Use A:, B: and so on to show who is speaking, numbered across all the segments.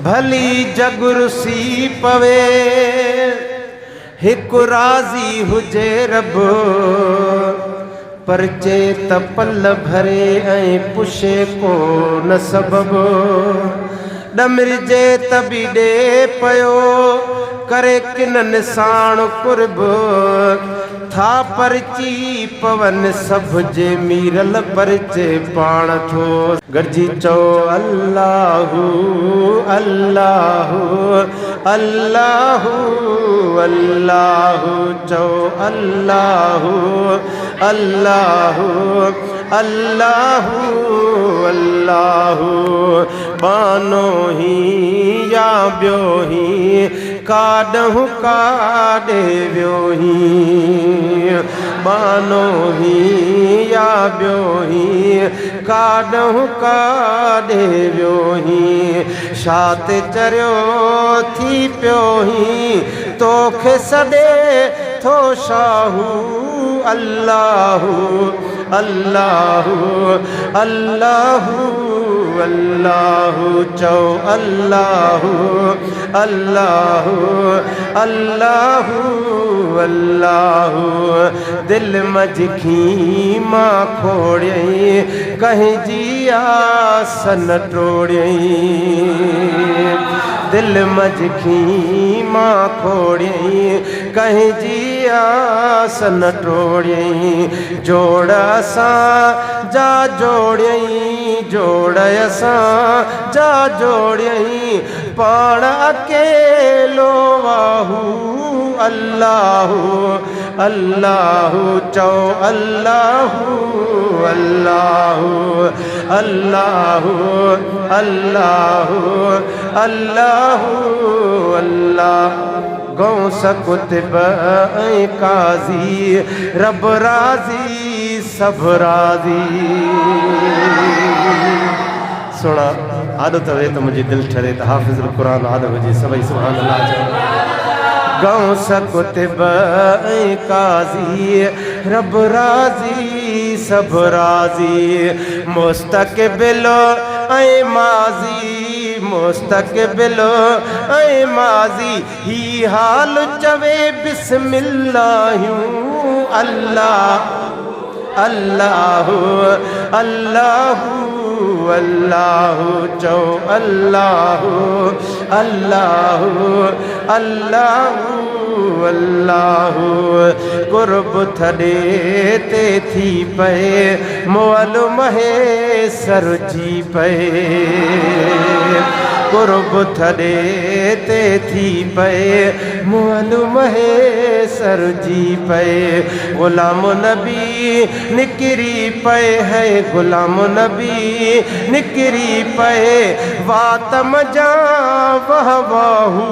A: भली जगुरसी पवे हिकु राज़ी हुजे रब परचे त पल भरे ऐं पुछे कोन सबबु डमिरजे त बि ॾे पियो करे किननि साण कुर्ब था परची पवन सभ जे मीरल परचे पाण थो गॾिजी चओ अल्लाहु अल्लाहु अल्लाहु अल्लाहु चओ अल्लाहु अल्लाहु अल्लाहु अल्लाहु बानो ही या ॿियो ही काॾहूं काॾे वियो ही बानो ही या ॿियो ही काॾहूं काॾे वियो ही छा ते चरियो थी पियो ही तोखे सॾे थो शाहू अल्लाहु अल्लाहु अल्लाहु अल्लाहु चओ अल्लाहु अल्लाहु अल्लाहु अल्लाहु दिल मजखी मां खोड़ियई कहीं जी आस न टोड़ियई दिल मजखी मां खोड़ियई कहीं जी आस न टोड़ियई जोड़ असां जा जोड़ियई जोड़ असां जा जोड़ियई पाण अकेलो वाहू अल्लाहु अल्लाहु चओ अल्लाहु अल्लाहु अल्लाहु अल्लाहु अल्लाहु अल्लाह गौस कुतुब ऐं काज़ी रब राज़ी सब राज़ी सुना आदत वे तो मुझे दिल ठरे तो हाफिज़ुल कुरान आदत हुजे सभई सुभान अल्लाह गौस कुतुब ऐं काज़ी रब राज़ी सब राज़ी मुस्तक़बिल ऐं माज़ी मुस्तक़बिल ऐं माज़ी ही हाल चवे बिस्मिल्लाहु अल्लाह अल्लाहु अल्लाहु अल्लाहु चओ अल्लाहु अल्लाहु अल्लाहु अल्लाहु कुर्ब थॾे ते थी पए मोअल महे सरजी पए कुर्ब थॾे ते थी पए मोअल महे सरजी पए गुलाम नबी निकिरी पए है गुलाम नबी निकिरी पए वातम जा वह वाहू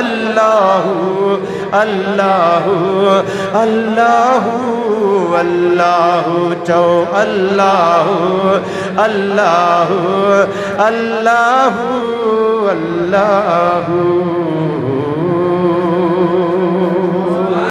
A: अल्लाहु अल्लाहु अल्लाहु अल्लाहु चओ अल्लाहु अल्लाहु अल्लाहु अल्लाहु